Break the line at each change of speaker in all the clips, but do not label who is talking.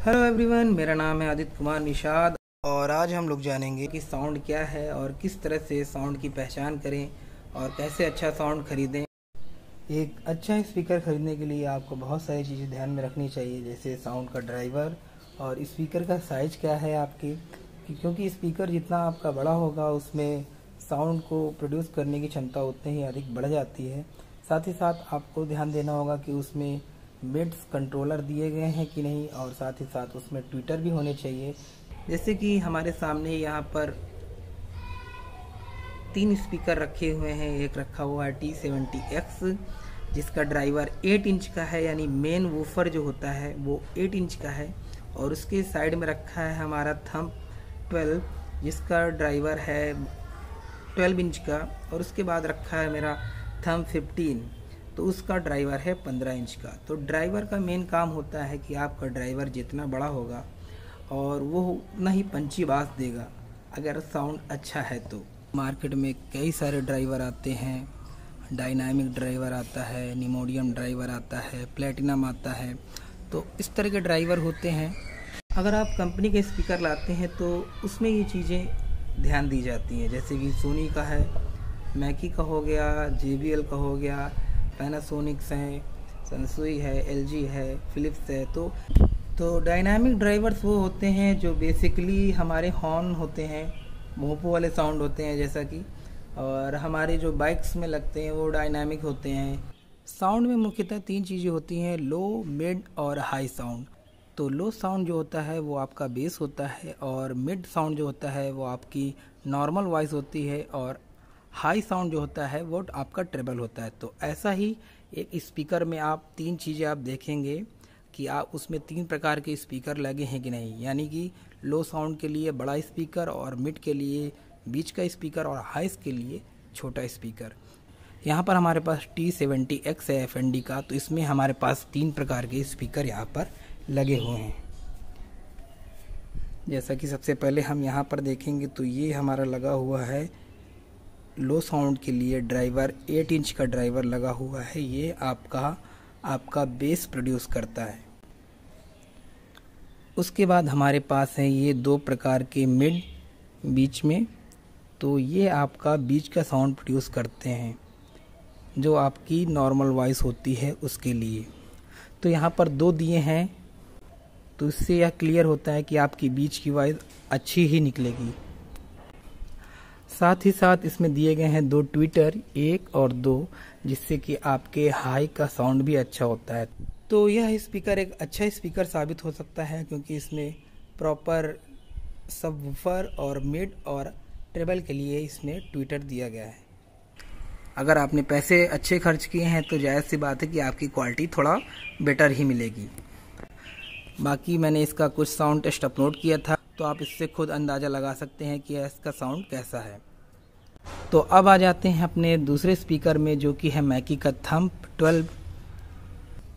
Hello everyone, मेरा नाम है आदित्य कुमार निषाद और आज हम लोग जानेंगे कि साउंड क्या है और किस तरह से साउंड की पहचान करें और कैसे अच्छा साउंड खरीदें। एक अच्छा स्पीकर खरीदने के लिए आपको बहुत सारी चीज़ें ध्यान में रखनी चाहिए, जैसे साउंड का ड्राइवर और स्पीकर का साइज क्या है आपके, क्योंकि स्पीकर जितना आपका बड़ा होगा उसमें साउंड को प्रोड्यूस करने की क्षमता उतनी ही अधिक बढ़ जाती है। साथ ही साथ आपको ध्यान देना होगा कि उसमें मिड्स कंट्रोलर दिए गए हैं कि नहीं, और साथ ही साथ उसमें ट्विटर भी होने चाहिए। जैसे कि हमारे सामने यहाँ पर 3 स्पीकर रखे हुए हैं। एक रखा हुआ है T70X जिसका ड्राइवर 8 इंच का है, यानी मेन वूफर जो होता है वो 8 इंच का है। और उसके साइड में रखा है हमारा थंब 12 जिसका ड्राइवर है 12 इंच का। और उसके बाद रखा है मेरा थंब 15, तो उसका ड्राइवर है 15 इंच का। तो ड्राइवर का मेन काम होता है कि आपका ड्राइवर जितना बड़ा होगा और वो उतना ही पंची बास देगा अगर साउंड अच्छा है। तो मार्केट में कई सारे ड्राइवर आते हैं, डायनामिक ड्राइवर आता है, निमोडियम ड्राइवर आता है, प्लेटिनम आता है। तो इस तरह के ड्राइवर होते हैं। अगर आप कंपनी के स्पीकर लाते हैं तो उसमें ये चीज़ें ध्यान दी जाती हैं, जैसे कि सोनी का है, मैकी का हो गया, JBL का हो गया, पैनासोनिक्स है, सनसुई है, LG है, फिलिप्स है। तो डायनामिक ड्राइवर्स वो होते हैं जो बेसिकली हमारे हॉर्न होते हैं, मोपो वाले साउंड होते हैं जैसा कि, और हमारे जो बाइक्स में लगते हैं वो डायनामिक होते हैं। साउंड में मुख्यतः 3 चीज़ें होती हैं, लो, मिड और हाई साउंड। तो लो साउंड जो होता है वो आपका बेस होता है, और मिड साउंड जो होता है वो आपकी नॉर्मल वॉइस होती है, और हाई साउंड जो होता है वो आपका ट्रेबल होता है। तो ऐसा ही एक स्पीकर में आप 3 चीज़ें आप देखेंगे कि आप उसमें 3 प्रकार के स्पीकर लगे हैं कि नहीं, यानी कि लो साउंड के लिए बड़ा स्पीकर, और मिड के लिए बीच का स्पीकर, और हाइस के लिए छोटा स्पीकर। यहाँ पर हमारे पास T70X है FND का, तो इसमें हमारे पास 3 प्रकार के स्पीकर यहाँ पर लगे हुए हैं। जैसा कि सबसे पहले हम यहाँ पर देखेंगे तो ये हमारा लगा हुआ है लो साउंड के लिए ड्राइवर, 8 इंच का ड्राइवर लगा हुआ है। ये आपका बेस प्रोड्यूस करता है। उसके बाद हमारे पास है ये 2 प्रकार के मिड बीच में, तो ये आपका बीच का साउंड प्रोड्यूस करते हैं जो आपकी नॉर्मल वॉइस होती है उसके लिए। तो यहाँ पर 2 दिए हैं, तो इससे यह क्लियर होता है कि आपकी बीच की वॉइस अच्छी ही निकलेगी। साथ ही साथ इसमें दिए गए हैं 2 ट्विटर, 1 और 2, जिससे कि आपके हाई का साउंड भी अच्छा होता है। तो यह स्पीकर एक अच्छा स्पीकर साबित हो सकता है, क्योंकि इसमें प्रॉपर सबवूफर और मिड और ट्रेबल के लिए इसमें ट्विटर दिया गया है। अगर आपने पैसे अच्छे खर्च किए हैं तो जायज़ सी बात है कि आपकी क्वालिटी थोड़ा बेटर ही मिलेगी। बाकी मैंने इसका कुछ साउंड टेस्ट अपलोड किया था, तो आप इससे खुद अंदाज़ा लगा सकते हैं कि इसका साउंड कैसा है। तो अब आ जाते हैं अपने दूसरे स्पीकर में, जो कि है मैकी का थंब 12,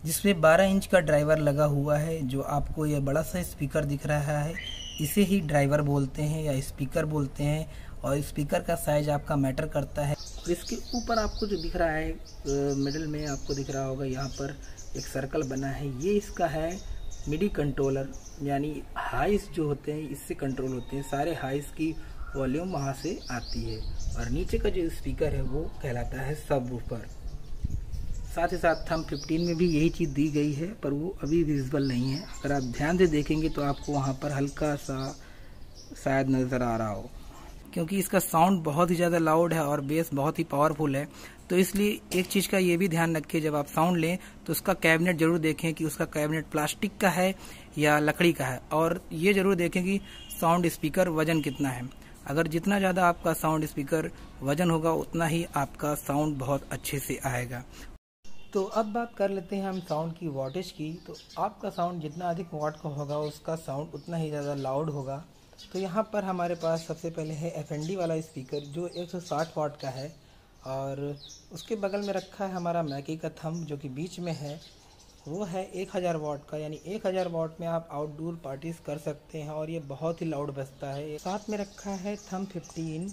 जिसमें 12 इंच का ड्राइवर लगा हुआ है। जो आपको ये बड़ा सा स्पीकर दिख रहा है इसे ही ड्राइवर बोलते हैं या स्पीकर बोलते हैं, और स्पीकर का साइज आपका मैटर करता है। तो इसके ऊपर आपको जो दिख रहा है मिडिल में आपको दिख रहा होगा, यहाँ पर एक सर्कल बना है, ये इसका है मिडी कंट्रोलर, यानी हाइस जो होते हैं इससे कंट्रोल होते हैं। सारे हाइस की वॉल्यूम वहाँ से आती है। और नीचे का जो स्पीकर है वो कहलाता है सबवूफर। साथ ही साथ थंब 15 में भी यही चीज़ दी गई है, पर वो अभी विजिबल नहीं है। अगर आप ध्यान से देखेंगे तो आपको वहाँ पर हल्का सा शायद नज़र आ रहा हो, क्योंकि इसका साउंड बहुत ही ज़्यादा लाउड है और बेस बहुत ही पावरफुल है। तो इसलिए एक चीज़ का ये भी ध्यान रखें, जब आप साउंड लें तो उसका कैबिनेट जरूर देखें कि उसका कैबिनेट प्लास्टिक का है या लकड़ी का है, और ये जरूर देखें कि साउंड स्पीकर वजन कितना है। अगर जितना ज़्यादा आपका साउंड स्पीकर वजन होगा उतना ही आपका साउंड बहुत अच्छे से आएगा। तो अब बात कर लेते हैं हम साउंड की वॉटेज की। तो आपका साउंड जितना अधिक वॉट का होगा उसका साउंड उतना ही ज़्यादा लाउड होगा। तो यहाँ पर हमारे पास सबसे पहले है FND वाला स्पीकर जो 160 वाट का है, और उसके बगल में रखा है हमारा मैकी का थंब जो कि बीच में है, वो है 1000 वाट का, यानी 1000 वाट में आप आउटडोर पार्टीज कर सकते हैं और ये बहुत ही लाउड बजता है। साथ में रखा है थंब 15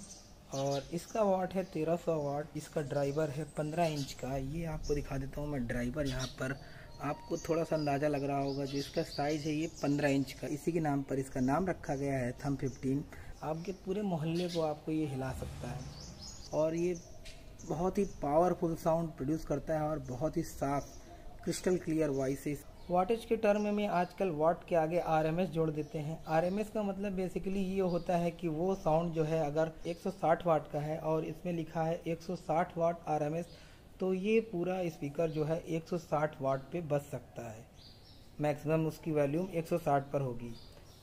और इसका वाट है 1300 वाट। इसका ड्राइवर है 15 इंच का। ये आपको दिखा देता हूँ मैं ड्राइवर यहाँ पर आपको थोड़ा सा अंदाज़ा लग रहा होगा, जो इसका साइज़ है ये 15 इंच का, इसी के नाम पर इसका नाम रखा गया है थंब 15। आपके पूरे मोहल्ले को आपको ये हिला सकता है और ये बहुत ही पावरफुल साउंड प्रोड्यूस करता है और बहुत ही साफ क्रिस्टल क्लियर वॉइस। वाटेज के टर्म में आजकल वाट के आगे आरएमएस जोड़ देते हैं। आरएमएस का मतलब बेसिकली ये होता है कि वो साउंड जो है अगर 160 वाट का है और इसमें लिखा है 160 वाट आरएमएस, तो ये पूरा स्पीकर जो है 160 वाट पे बज सकता है। मैक्सिमम उसकी वॉल्यूम 160 पर होगी।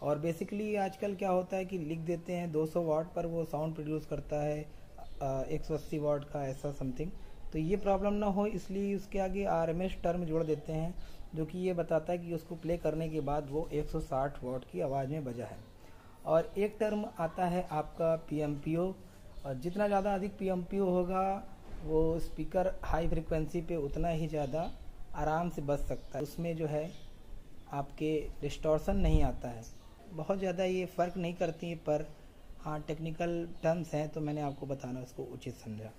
और बेसिकली आजकल क्या होता है कि लिख देते हैं 200 वाट पर वो साउंड प्रोड्यूस करता है 180 वाट का, ऐसा समथिंग। तो ये प्रॉब्लम ना हो इसलिए उसके आगे आरएमएस टर्म जोड़ देते हैं, जो कि ये बताता है कि उसको प्ले करने के बाद वो 160 वाट की आवाज़ में बजा है। और एक टर्म आता है आपका PMPO, और जितना ज़्यादा अधिक PMPO होगा वो स्पीकर हाई फ्रिक्वेंसी पे उतना ही ज़्यादा आराम से बज सकता है। उसमें जो है आपके डिस्टॉर्शन नहीं आता है। बहुत ज़्यादा ये फ़र्क नहीं करती है, पर हाँ टेक्निकल टर्म्स हैं तो मैंने आपको बताना उसको उचित समझा।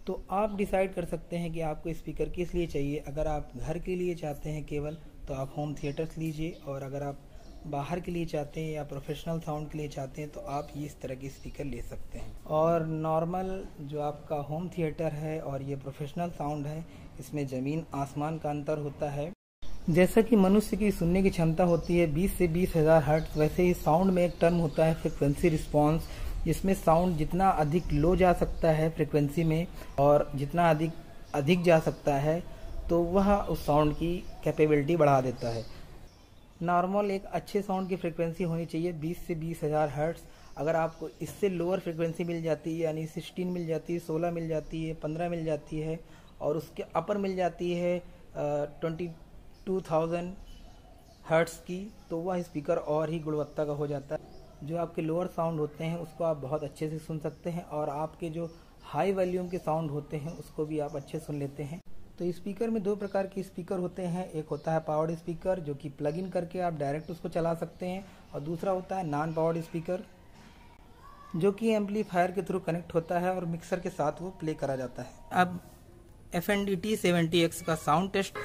तो आप डिसाइड कर सकते हैं कि आपको स्पीकर किस लिए चाहिए। अगर आप घर के लिए चाहते हैं केवल, तो आप होम थिएटर्स लीजिए, और अगर आप बाहर के लिए चाहते हैं या प्रोफेशनल साउंड के लिए चाहते हैं तो आप ये इस तरह के स्पीकर ले सकते हैं। और नॉर्मल जो आपका होम थिएटर है और ये प्रोफेशनल साउंड है, इसमें ज़मीन आसमान का अंतर होता है। जैसा कि मनुष्य की सुनने की क्षमता होती है 20 से 20,000 हर्ट्ज, वैसे ही साउंड में एक टर्म होता है फ्रिक्वेंसी रिस्पॉन्स, जिसमें साउंड जितना अधिक लो जा सकता है फ्रिक्वेंसी में और जितना अधिक जा सकता है, तो वह उस साउंड की कैपेबिलिटी बढ़ा देता है। नॉर्मल एक अच्छे साउंड की फ्रिक्वेंसी होनी चाहिए 20 से 20,000 हर्ट्ज। अगर आपको इससे लोअर फ्रिक्वेंसी मिल जाती है, यानी 16 मिल जाती है, 16 मिल जाती है, 15 मिल जाती है, और उसके अपर मिल जाती है 22,000 हर्ट्ज की, तो वह स्पीकर और ही गुणवत्ता का हो जाता है। जो आपके लोअर साउंड होते हैं उसको आप बहुत अच्छे से सुन सकते हैं, और आपके जो हाई वॉल्यूम के साउंड होते हैं उसको भी आप अच्छे सुन लेते हैं। तो स्पीकर में दो प्रकार के स्पीकर होते हैं। एक होता है पावर्ड स्पीकर, जो कि प्लग इन करके आप डायरेक्ट उसको चला सकते हैं, और दूसरा होता है नॉन पावर्ड स्पीकर, जो कि एम्पलीफायर के थ्रू कनेक्ट होता है और मिक्सर के साथ वो प्ले करा जाता है। अब FNDT 70X का साउंड टेस्ट।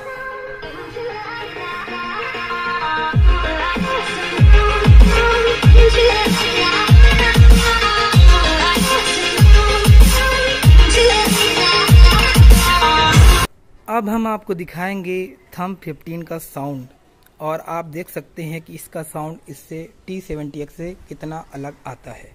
अब हम आपको दिखाएंगे थंब 15 का साउंड, और आप देख सकते हैं कि इसका साउंड इससे T70X से कितना अलग आता है।